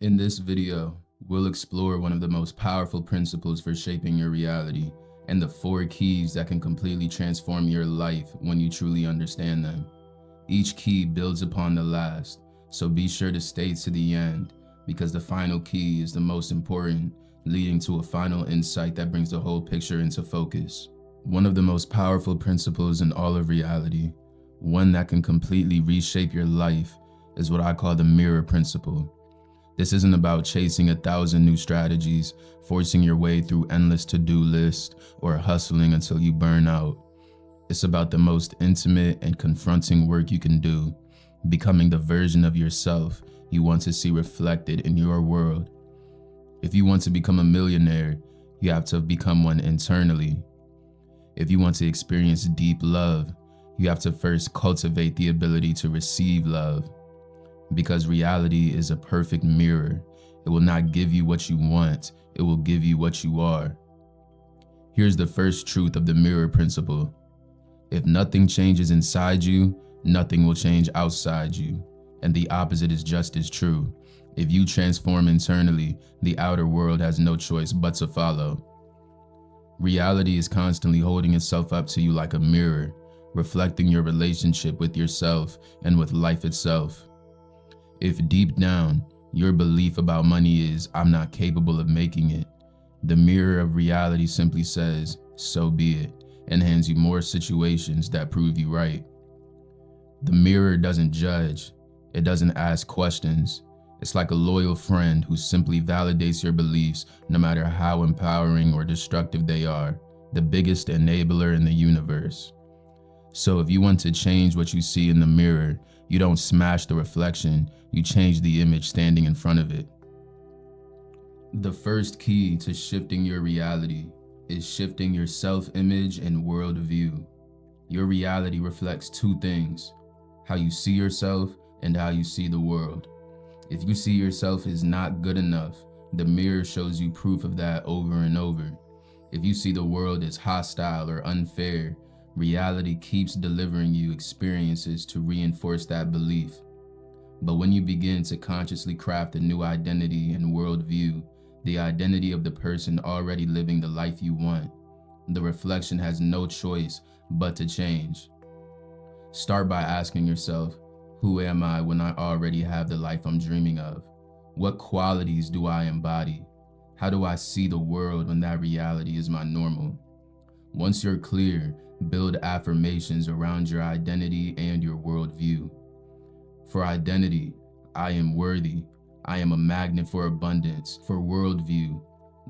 In this video, we'll explore one of the most powerful principles for shaping your reality and the 4 keys that can completely transform your life when you truly understand them. Each key builds upon the last, so be sure to stay to the end because the final key is the most important, leading to a final insight that brings the whole picture into focus. One of the most powerful principles in all of reality, one that can completely reshape your life, is what I call the mirror principle. This isn't about chasing 1,000 new strategies, forcing your way through endless to-do lists, or hustling until you burn out. It's about the most intimate and confronting work you can do, becoming the version of yourself you want to see reflected in your world. If you want to become a millionaire, you have to become one internally. If you want to experience deep love, you have to first cultivate the ability to receive love. Because reality is a perfect mirror. It will not give you what you want, it will give you what you are. Here's the first truth of the mirror principle. If nothing changes inside you, nothing will change outside you. And the opposite is just as true. If you transform internally, the outer world has no choice but to follow. Reality is constantly holding itself up to you like a mirror, reflecting your relationship with yourself and with life itself. If deep down, your belief about money is, "I'm not capable of making it," the mirror of reality simply says, "So be it," and hands you more situations that prove you right. The mirror doesn't judge. It doesn't ask questions. It's like a loyal friend who simply validates your beliefs no matter how empowering or destructive they are, the biggest enabler in the universe. So if you want to change what you see in the mirror, you don't smash the reflection, you change the image standing in front of it. The first key to shifting your reality is shifting your self-image and worldview. Your reality reflects 2 things: how you see yourself and how you see the world. If you see yourself as not good enough, the mirror shows you proof of that over and over. If you see the world as hostile or unfair, reality keeps delivering you experiences to reinforce that belief. But when you begin to consciously craft a new identity and worldview, the identity of the person already living the life you want, the reflection has no choice but to change. Start by asking yourself, who am I when I already have the life I'm dreaming of? What qualities do I embody? How do I see the world when that reality is my normal? Once you're clear, build affirmations around your identity and your worldview. For identity, I am worthy. I am a magnet for abundance. For worldview,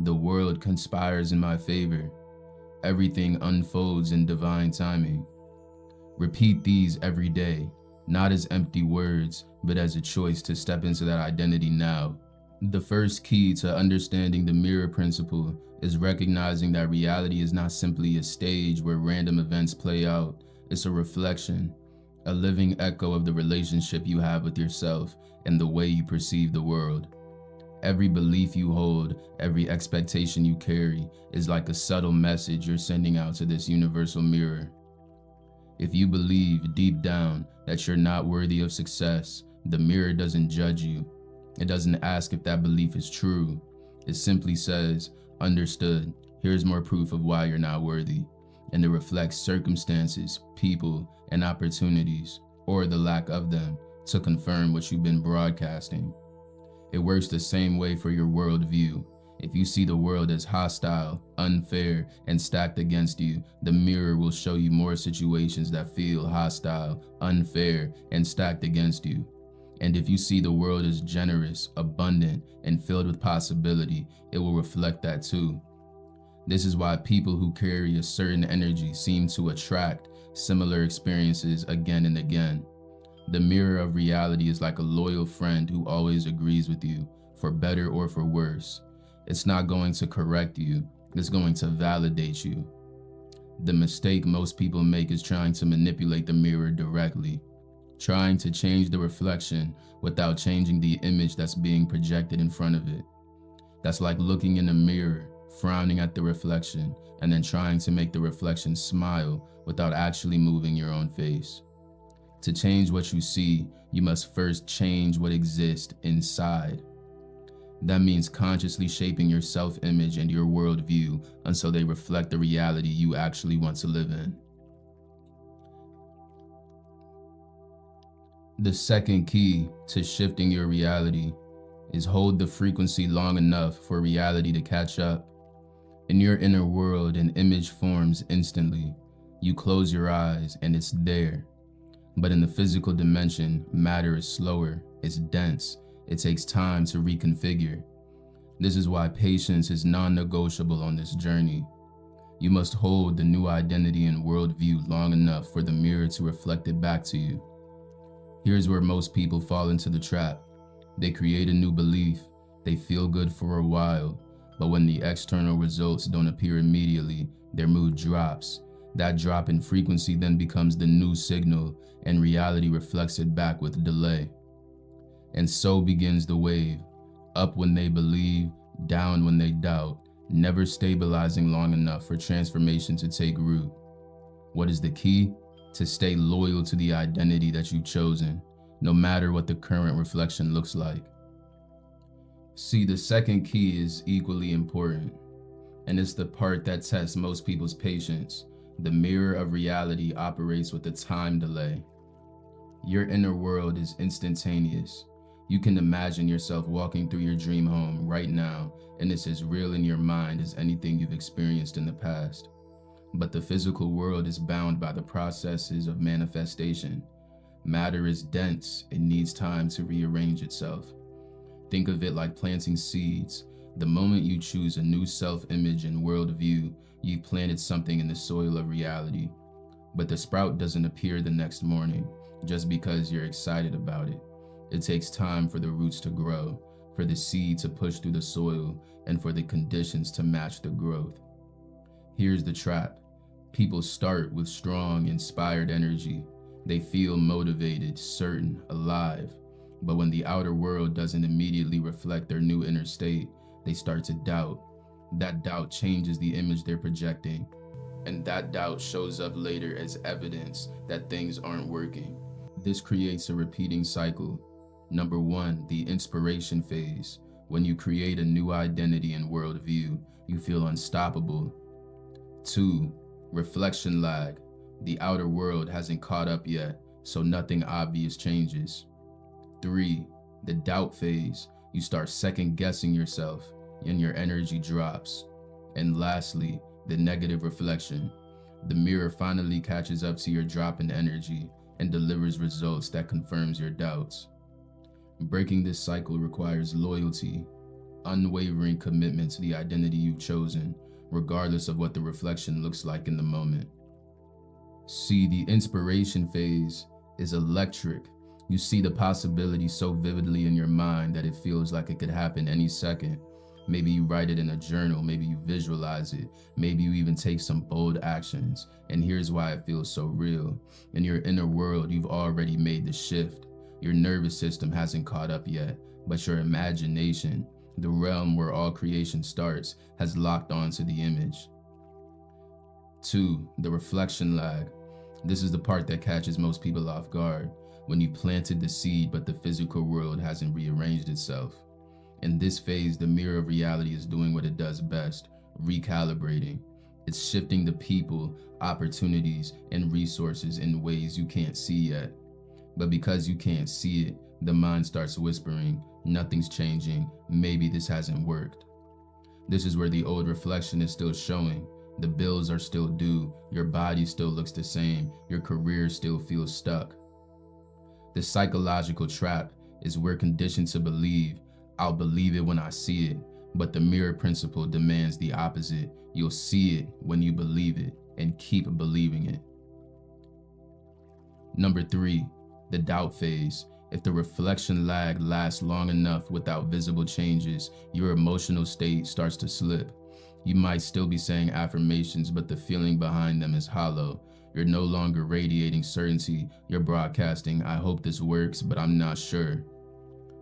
the world conspires in my favor. Everything unfolds in divine timing. Repeat these every day, not as empty words, but as a choice to step into that identity now. The first key to understanding the mirror principle is recognizing that reality is not simply a stage where random events play out. It's a reflection, a living echo of the relationship you have with yourself and the way you perceive the world. Every belief you hold, every expectation you carry is like a subtle message you're sending out to this universal mirror. If you believe deep down that you're not worthy of success, the mirror doesn't judge you. It doesn't ask if that belief is true. It simply says, "Understood. Here's more proof of why you're not worthy." And it reflects circumstances, people, and opportunities, or the lack of them, to confirm what you've been broadcasting. It works the same way for your worldview. If you see the world as hostile, unfair, and stacked against you, the mirror will show you more situations that feel hostile, unfair, and stacked against you. And if you see the world as generous, abundant, and filled with possibility, it will reflect that too. This is why people who carry a certain energy seem to attract similar experiences again and again. The mirror of reality is like a loyal friend who always agrees with you, for better or for worse. It's not going to correct you, it's going to validate you. The mistake most people make is trying to manipulate the mirror directly, trying to change the reflection without changing the image that's being projected in front of it. That's like looking in a mirror, frowning at the reflection, and then trying to make the reflection smile without actually moving your own face. To change what you see, you must first change what exists inside. That means consciously shaping your self-image and your worldview until they reflect the reality you actually want to live in. The second key to shifting your reality is hold the frequency long enough for reality to catch up. In your inner world, an image forms instantly. You close your eyes and it's there. But in the physical dimension, matter is slower, it's dense, it takes time to reconfigure. This is why patience is non-negotiable on this journey. You must hold the new identity and worldview long enough for the mirror to reflect it back to you. Here's where most people fall into the trap. They create a new belief, they feel good for a while, but when the external results don't appear immediately, their mood drops. That drop in frequency then becomes the new signal, and reality reflects it back with delay. And so begins the wave, up when they believe, down when they doubt, never stabilizing long enough for transformation to take root. What is the key? To stay loyal to the identity that you've chosen, no matter what the current reflection looks like. See, the second key is equally important, and it's the part that tests most people's patience. The mirror of reality operates with a time delay. Your inner world is instantaneous. You can imagine yourself walking through your dream home right now, and it's as real in your mind as anything you've experienced in the past. But the physical world is bound by the processes of manifestation. Matter is dense, it needs time to rearrange itself. Think of it like planting seeds. The moment you choose a new self-image and worldview, you've planted something in the soil of reality. But the sprout doesn't appear the next morning, just because you're excited about it. It takes time for the roots to grow, for the seed to push through the soil, and for the conditions to match the growth. Here's the trap. People start with strong, inspired energy. They feel motivated, certain, alive. But when the outer world doesn't immediately reflect their new inner state, they start to doubt. That doubt changes the image they're projecting. And that doubt shows up later as evidence that things aren't working. This creates a repeating cycle. Number one, the inspiration phase. When you create a new identity and worldview, you feel unstoppable. 2, reflection lag. The outer world hasn't caught up yet, so nothing obvious changes. 3, the doubt phase. You start second guessing yourself and your energy drops. And lastly, the negative reflection. The mirror finally catches up to your drop in energy and delivers results that confirms your doubts. Breaking this cycle requires loyalty, unwavering commitment to the identity you've chosen, regardless of what the reflection looks like in the moment. See, the inspiration phase is electric. You see the possibility so vividly in your mind that it feels like it could happen any second. Maybe you write it in a journal, maybe you visualize it, maybe you even take some bold actions. And here's why it feels so real. In your inner world, you've already made the shift. Your nervous system hasn't caught up yet, but your imagination, the realm where all creation starts, has locked onto the image. 2, the reflection lag. This is the part that catches most people off guard. When you planted the seed, but the physical world hasn't rearranged itself. In this phase, the mirror of reality is doing what it does best, recalibrating. It's shifting the people, opportunities, and resources in ways you can't see yet. But because you can't see it, the mind starts whispering, nothing's changing, maybe this hasn't worked. This is where the old reflection is still showing. The bills are still due, your body still looks the same, your career still feels stuck. The psychological trap is we're conditioned to believe, I'll believe it when I see it, but the mirror principle demands the opposite. You'll see it when you believe it, and keep believing it. Number 3, the doubt phase. If the reflection lag lasts long enough without visible changes, your emotional state starts to slip. You might still be saying affirmations, but the feeling behind them is hollow. You're no longer radiating certainty, you're broadcasting, I hope this works, but I'm not sure.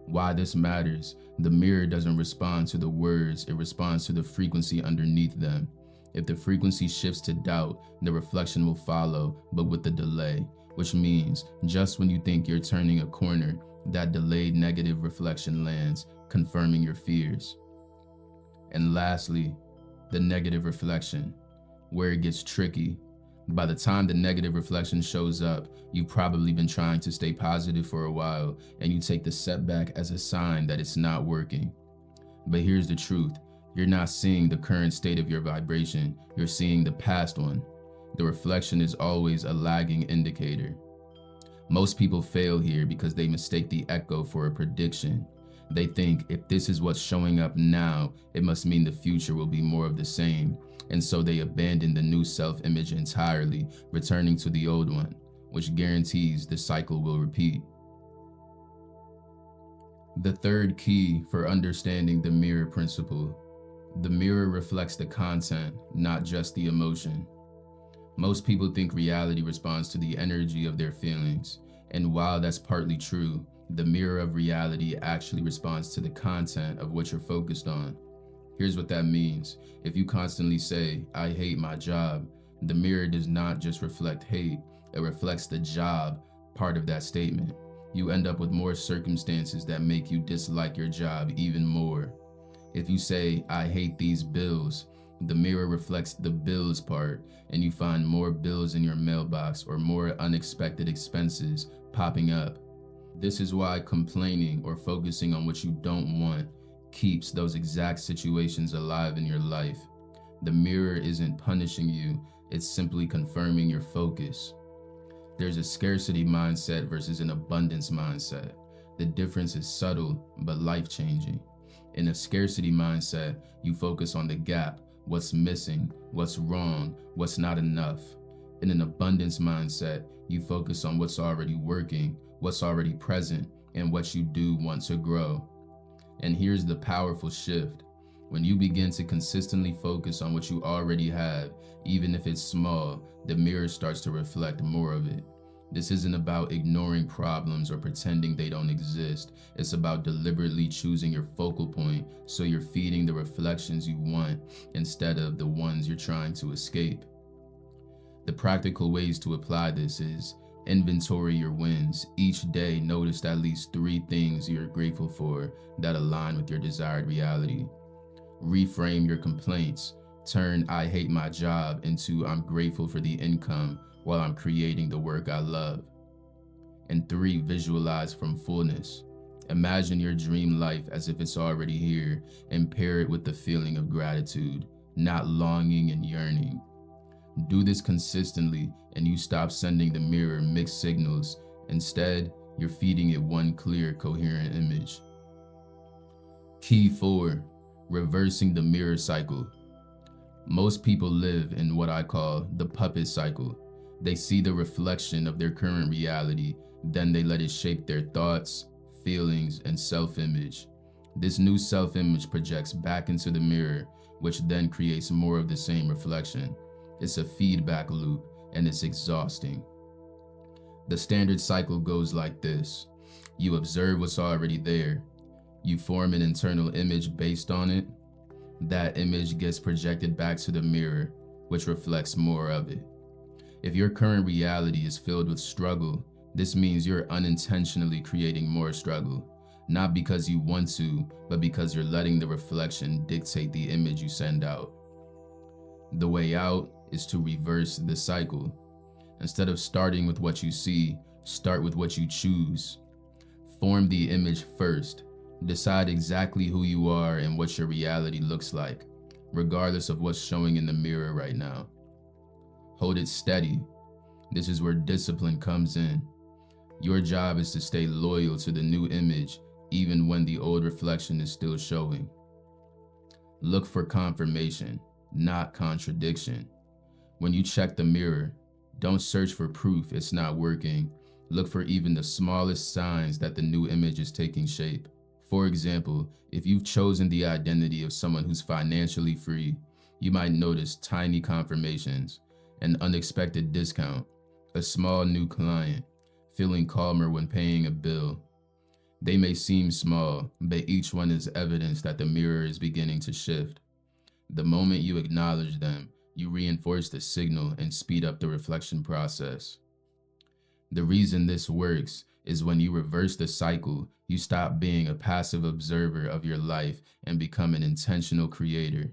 Why this matters, the mirror doesn't respond to the words, it responds to the frequency underneath them. If the frequency shifts to doubt, the reflection will follow, but with a delay, which means just when you think you're turning a corner, that delayed negative reflection lands, confirming your fears. And lastly, the negative reflection, where it gets tricky. By the time the negative reflection shows up, you've probably been trying to stay positive for a while, and you take the setback as a sign that it's not working. But here's the truth. You're not seeing the current state of your vibration, you're seeing the past one. The reflection is always a lagging indicator. Most people fail here because they mistake the echo for a prediction. They think if this is what's showing up now, it must mean the future will be more of the same. And so they abandon the new self-image entirely, returning to the old one, which guarantees the cycle will repeat. The third key for understanding the mirror principle. The mirror reflects the content, not just the emotion. Most people think reality responds to the energy of their feelings, and while that's partly true, the mirror of reality actually responds to the content of what you're focused on. Here's what that means. If you constantly say, "I hate my job," the mirror does not just reflect hate, it reflects the job part of that statement. You end up with more circumstances that make you dislike your job even more. If you say, "I hate these bills," the mirror reflects the bills part, and you find more bills in your mailbox or more unexpected expenses popping up. This is why complaining or focusing on what you don't want keeps those exact situations alive in your life. The mirror isn't punishing you, it's simply confirming your focus. There's a scarcity mindset versus an abundance mindset. The difference is subtle but life-changing. In a scarcity mindset, you focus on the gap, what's missing, what's wrong, what's not enough. In an abundance mindset, you focus on what's already working, what's already present, and what you do want to grow. And here's the powerful shift. When you begin to consistently focus on what you already have, even if it's small, the mirror starts to reflect more of it. This isn't about ignoring problems or pretending they don't exist. It's about deliberately choosing your focal point so you're feeding the reflections you want instead of the ones you're trying to escape. The practical ways to apply this is inventory your wins. Each day, notice at least 3 things you're grateful for that align with your desired reality. Reframe your complaints. Turn "I hate my job" into "I'm grateful for the income while I'm creating the work I love." And 3, visualize from fullness. Imagine your dream life as if it's already here, and pair it with the feeling of gratitude, not longing and yearning. Do this consistently, and you stop sending the mirror mixed signals. Instead, you're feeding it one clear, coherent image. Key 4, reversing the mirror cycle. Most people live in what I call the puppet cycle. They see the reflection of their current reality, then they let it shape their thoughts, feelings, and self-image. This new self-image projects back into the mirror, which then creates more of the same reflection. It's a feedback loop, and it's exhausting. The standard cycle goes like this. You observe what's already there. You form an internal image based on it. That image gets projected back to the mirror, which reflects more of it. If your current reality is filled with struggle, this means you're unintentionally creating more struggle, not because you want to, but because you're letting the reflection dictate the image you send out. The way out is to reverse the cycle. Instead of starting with what you see, start with what you choose. Form the image first. Decide exactly who you are and what your reality looks like, regardless of what's showing in the mirror right now. Hold it steady. This is where discipline comes in. Your job is to stay loyal to the new image, even when the old reflection is still showing. Look for confirmation, not contradiction. When you check the mirror, don't search for proof it's not working. Look for even the smallest signs that the new image is taking shape. For example, if you've chosen the identity of someone who's financially free, you might notice tiny confirmations, an unexpected discount, a small new client, feeling calmer when paying a bill. They may seem small, but each one is evidence that the mirror is beginning to shift. The moment you acknowledge them, you reinforce the signal and speed up the reflection process. The reason this works is when you reverse the cycle, You stop being a passive observer of your life and become an intentional creator.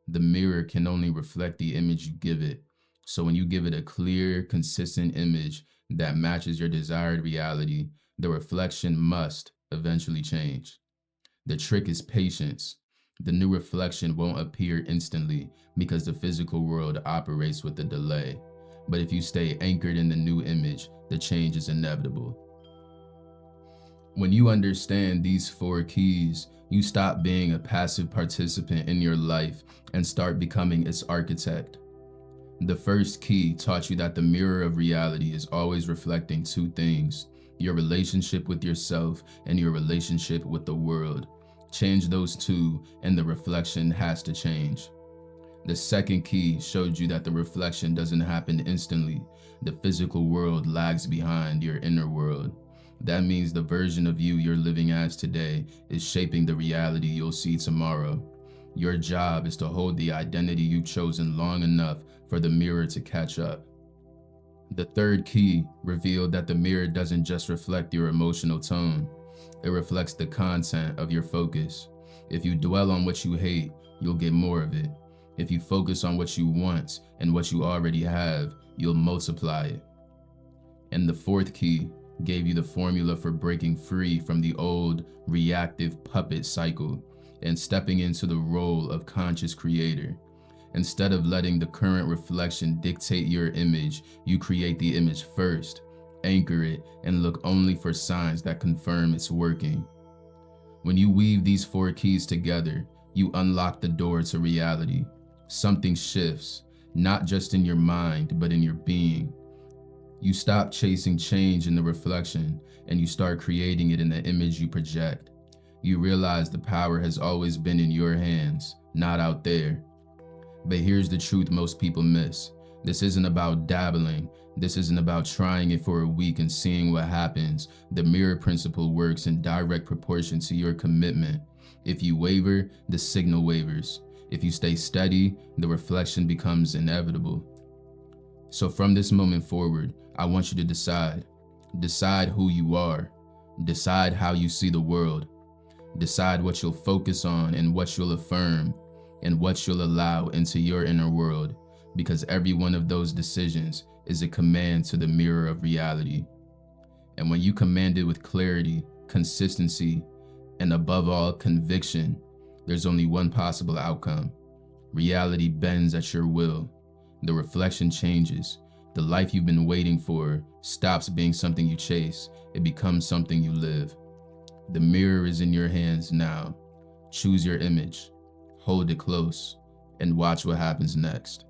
The mirror can only reflect the image you give it. So when you give it a clear, consistent image that matches your desired reality, the reflection must eventually change. The trick is patience. The new reflection won't appear instantly because the physical world operates with a delay. But if you stay anchored in the new image, the change is inevitable. When you understand these four keys, you stop being a passive participant in your life and start becoming its architect. The first key taught you that the mirror of reality is always reflecting two things: your relationship with yourself and your relationship with the world. Change those two, and the reflection has to change. The second key showed you that the reflection doesn't happen instantly. The physical world lags behind your inner world. That means the version of you you're living as today is shaping the reality you'll see tomorrow. Your job is to hold the identity you've chosen long enough for the mirror to catch up. The third key revealed that the mirror doesn't just reflect your emotional tone, it reflects the content of your focus. If you dwell on what you hate, you'll get more of it. If you focus on what you want and what you already have, you'll multiply it. And the fourth key gave you the formula for breaking free from the old reactive puppet cycle and stepping into the role of conscious creator. Instead of letting the current reflection dictate your image, you create the image first, anchor it, and look only for signs that confirm it's working. When you weave these four keys together, you unlock the door to reality. Something shifts, not just in your mind, but in your being. You stop chasing change in the reflection, and you start creating it in the image you project. You realize the power has always been in your hands, not out there. But here's the truth most people miss. This isn't about dabbling. This isn't about trying it for a week and seeing what happens. The mirror principle works in direct proportion to your commitment. If you waver, the signal wavers. If you stay steady, the reflection becomes inevitable. So from this moment forward, I want you to decide. Decide who you are. Decide how you see the world. Decide what you'll focus on and what you'll affirm and what you'll allow into your inner world, because every one of those decisions is a command to the mirror of reality. And when you command it with clarity, consistency, and above all, conviction, there's only one possible outcome. Reality bends at your will. The reflection changes. The life you've been waiting for stops being something you chase. It becomes something you live. The mirror is in your hands now. Choose your image, hold it close, and watch what happens next.